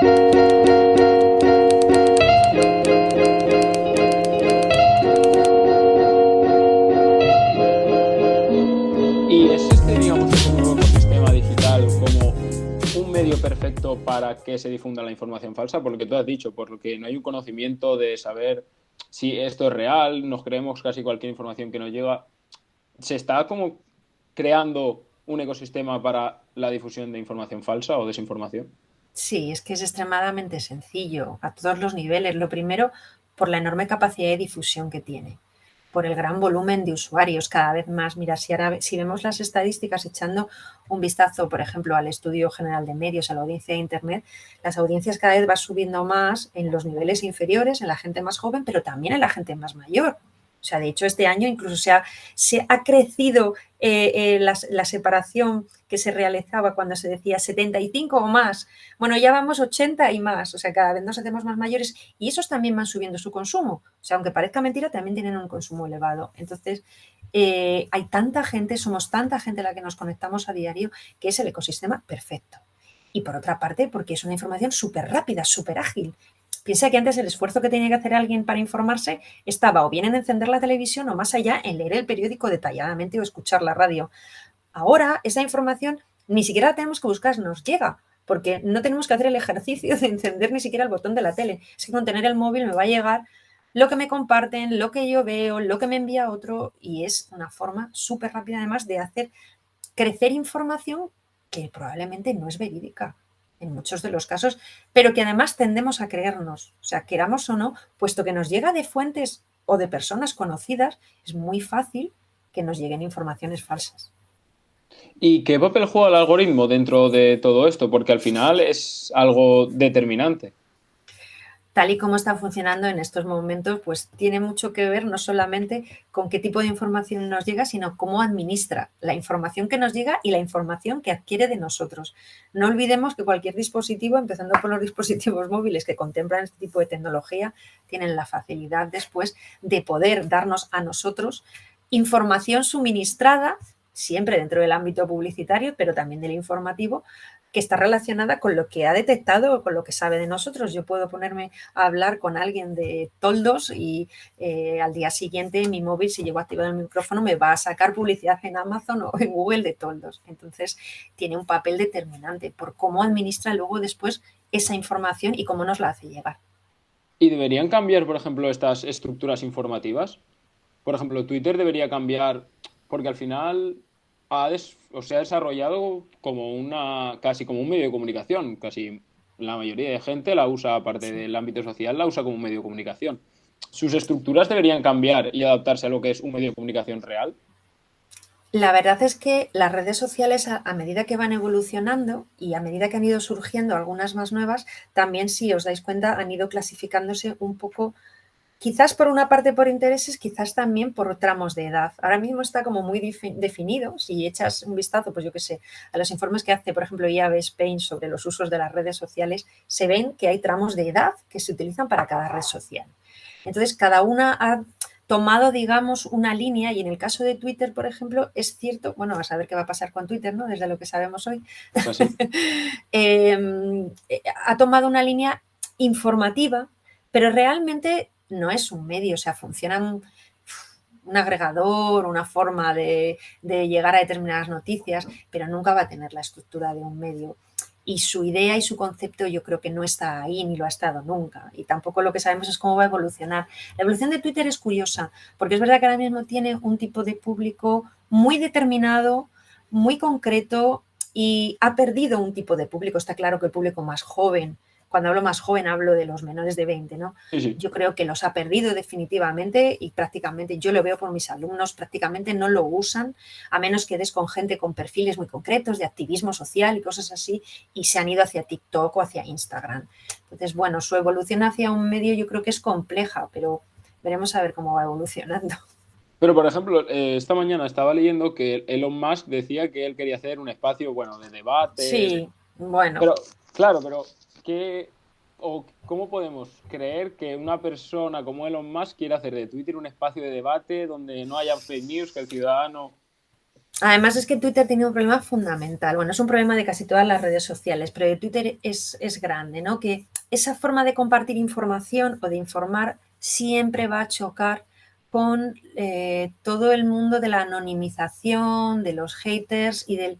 ¿Y es digamos, este nuevo ecosistema digital como un medio perfecto para que se difunda la información falsa? Por lo que tú has dicho, por lo que no hay un conocimiento de saber si esto es real, nos creemos casi cualquier información que nos llega. ¿Se está como creando un ecosistema para la difusión de información falsa o desinformación? Sí, es que es extremadamente sencillo a todos los niveles. Lo primero, por la enorme capacidad de difusión que tiene, por el gran volumen de usuarios cada vez más. Mira, si vemos las estadísticas echando un vistazo, por ejemplo, al Estudio General de Medios, a la audiencia de Internet, las audiencias cada vez van subiendo más en los niveles inferiores, en la gente más joven, pero también en la gente más mayor. O sea, de hecho, este año incluso se ha crecido la separación que se realizaba cuando se decía 75 o más. Bueno, ya vamos 80 y más, o sea, cada vez nos hacemos más mayores y esos también van subiendo su consumo. O sea, aunque parezca mentira, también tienen un consumo elevado. Entonces, hay tanta gente, somos tanta gente la que nos conectamos a diario, que es el ecosistema perfecto. Y por otra parte, porque es una información súper rápida, súper ágil. Piensa que antes el esfuerzo que tenía que hacer alguien para informarse estaba o bien en encender la televisión o más allá en leer el periódico detalladamente o escuchar la radio. Ahora esa información ni siquiera la tenemos que buscar, nos llega, porque no tenemos que hacer el ejercicio de encender ni siquiera el botón de la tele. Es que con tener el móvil me va a llegar lo que me comparten, lo que yo veo, lo que me envía otro, y es una forma súper rápida además de hacer crecer información que probablemente no es verídica en muchos de los casos, pero que además tendemos a creernos, o sea, queramos o no, puesto que nos llega de fuentes o de personas conocidas, es muy fácil que nos lleguen informaciones falsas. ¿Y qué papel juega el algoritmo dentro de todo esto? Porque al final es algo determinante. Tal y como está funcionando en estos momentos, pues tiene mucho que ver no solamente con qué tipo de información nos llega, sino cómo administra la información que nos llega y la información que adquiere de nosotros. No olvidemos que cualquier dispositivo, empezando por los dispositivos móviles que contemplan este tipo de tecnología, tienen la facilidad después de poder darnos a nosotros información suministrada, siempre dentro del ámbito publicitario, pero también del informativo, que está relacionada con lo que ha detectado o con lo que sabe de nosotros. Yo puedo ponerme a hablar con alguien de toldos y al día siguiente mi móvil, si llevo activado el micrófono, me va a sacar publicidad en Amazon o en Google de toldos. Entonces, tiene un papel determinante por cómo administra luego después esa información y cómo nos la hace llegar. ¿Y deberían cambiar, por ejemplo, estas estructuras informativas? Por ejemplo, Twitter debería cambiar, porque al final se ha desarrollado como casi como un medio de comunicación. Casi la mayoría de gente la usa, aparte Sí. del ámbito social, la usa como un medio de comunicación. ¿Sus estructuras deberían cambiar y adaptarse a lo que es un medio de comunicación real? La verdad es que las redes sociales, a medida que van evolucionando y a medida que han ido surgiendo algunas más nuevas, también, si os dais cuenta, han ido clasificándose un poco. Quizás por una parte por intereses, quizás también por tramos de edad. Ahora mismo está como muy definido. Si echas un vistazo, pues yo qué sé, a los informes que hace, por ejemplo, IAB Spain sobre los usos de las redes sociales, se ven que hay tramos de edad que se utilizan para cada red social. Entonces, cada una ha tomado, digamos, una línea y en el caso de Twitter, por ejemplo, es cierto, bueno, a saber qué va a pasar con Twitter, ¿no? Desde lo que sabemos hoy, Así. ha tomado una línea informativa, pero realmente no es un medio, o sea, funciona un agregador, una forma de llegar a determinadas noticias, pero nunca va a tener la estructura de un medio. Y su idea y su concepto yo creo que no está ahí ni lo ha estado nunca. Y tampoco lo que sabemos es cómo va a evolucionar. La evolución de Twitter es curiosa, porque es verdad que ahora mismo tiene un tipo de público muy determinado, muy concreto y ha perdido un tipo de público. Está claro que el público más joven, cuando hablo más joven hablo de los menores de 20, ¿no? Sí, sí. Yo creo que los ha perdido definitivamente y prácticamente, yo lo veo por mis alumnos, prácticamente no lo usan, a menos que des con gente con perfiles muy concretos de activismo social y cosas así, y se han ido hacia TikTok o hacia Instagram. Entonces, bueno, su evolución hacia un medio yo creo que es compleja, pero veremos a ver cómo va evolucionando. Pero, por ejemplo, esta mañana estaba leyendo que Elon Musk decía que él quería hacer un espacio, bueno, de debate. Sí, bueno, Pero, claro, pero ¿cómo podemos creer que una persona como Elon Musk quiere hacer de Twitter un espacio de debate donde no haya fake news, que el ciudadano... Además es que Twitter tiene un problema fundamental. Bueno, es un problema de casi todas las redes sociales, pero Twitter es grande, ¿no? Que esa forma de compartir información o de informar siempre va a chocar con todo el mundo de la anonimización, de los haters y de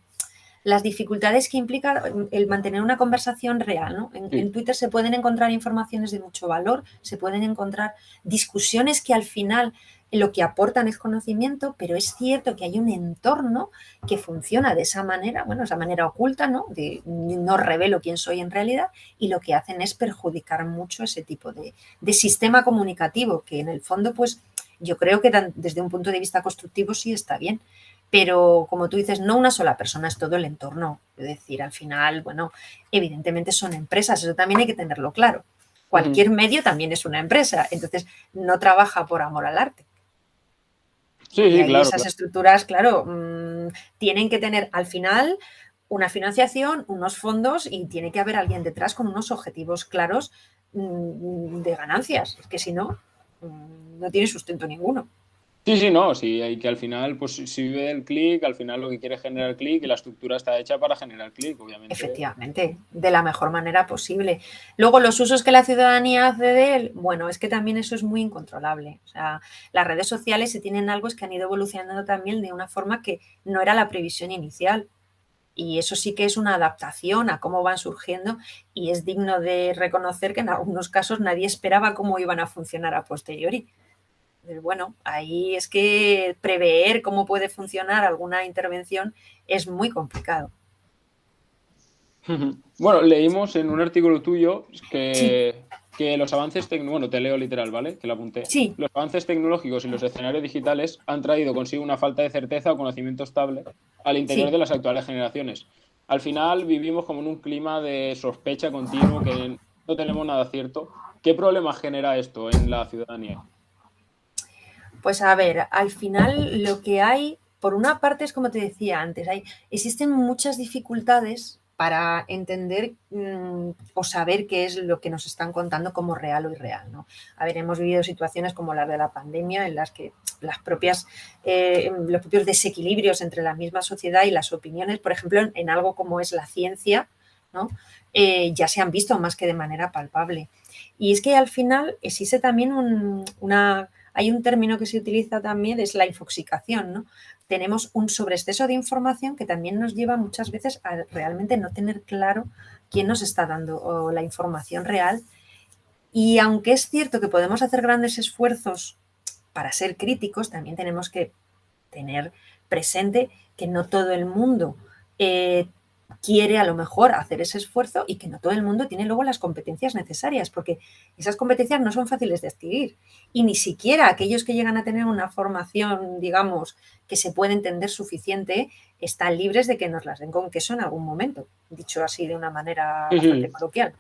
las dificultades que implica el mantener una conversación real, ¿no? En Sí. Twitter se pueden encontrar informaciones de mucho valor, se pueden encontrar discusiones que al final lo que aportan es conocimiento, pero es cierto que hay un entorno que funciona de esa manera, bueno, esa manera oculta, ¿no? No revelo quién soy en realidad, y lo que hacen es perjudicar mucho ese tipo de sistema comunicativo, que en el fondo, pues, yo creo que desde un punto de vista constructivo sí está bien, pero como tú dices, no una sola persona, es todo el entorno. Es decir, al final, bueno, evidentemente son empresas, eso también hay que tenerlo claro. Cualquier medio también es una empresa, entonces no trabaja por amor al arte. Sí, Y sí, ahí claro, esas claro. estructuras, claro, tienen que tener al final una financiación, unos fondos y tiene que haber alguien detrás con unos objetivos claros de ganancias. Es que si no, no tiene sustento ninguno. Sí, sí, no, sí, hay que al final, pues si vive el clic, al final lo que quiere es generar clic y la estructura está hecha para generar clic, obviamente. Efectivamente, de la mejor manera posible. Luego, los usos que la ciudadanía hace de él, bueno, es que también eso es muy incontrolable. O sea, las redes sociales, si tienen algo, es que han ido evolucionando también de una forma que no era la previsión inicial. Y eso sí que es una adaptación a cómo van surgiendo y es digno de reconocer que en algunos casos nadie esperaba cómo iban a funcionar a posteriori. Pero bueno, ahí es que prever cómo puede funcionar alguna intervención es muy complicado. Bueno, leímos en un artículo tuyo Sí, que los avances tecnológicos, bueno, te leo literal, ¿vale? Que lo apunté. sí, Los avances tecnológicos y los escenarios digitales han traído consigo una falta de certeza o conocimiento estable al interior sí. de las actuales generaciones. Al final vivimos como en un clima de sospecha continuo que no tenemos nada cierto. ¿Qué problemas genera esto en la ciudadanía? Pues a ver, al final lo que hay, por una parte es como te decía antes, existen muchas dificultades para entender o saber qué es lo que nos están contando como real o irreal, ¿no? A ver, hemos vivido situaciones como las de la pandemia en las que los propios desequilibrios entre la misma sociedad y las opiniones, por ejemplo, en algo como es la ciencia, ¿no? Ya se han visto más que de manera palpable. Y es que al final existe también hay un término que se utiliza también, es la infoxicación, ¿no? Tenemos un sobreexceso de información que también nos lleva muchas veces a realmente no tener claro quién nos está dando la información real. Y aunque es cierto que podemos hacer grandes esfuerzos para ser críticos, también tenemos que tener presente que no todo el mundo eh, quiere a lo mejor hacer ese esfuerzo y que no todo el mundo tiene luego las competencias necesarias, porque esas competencias no son fáciles de adquirir y ni siquiera aquellos que llegan a tener una formación, digamos, que se puede entender suficiente, están libres de que nos las den con queso en algún momento, dicho así de una manera Sí, bastante sí. coloquial.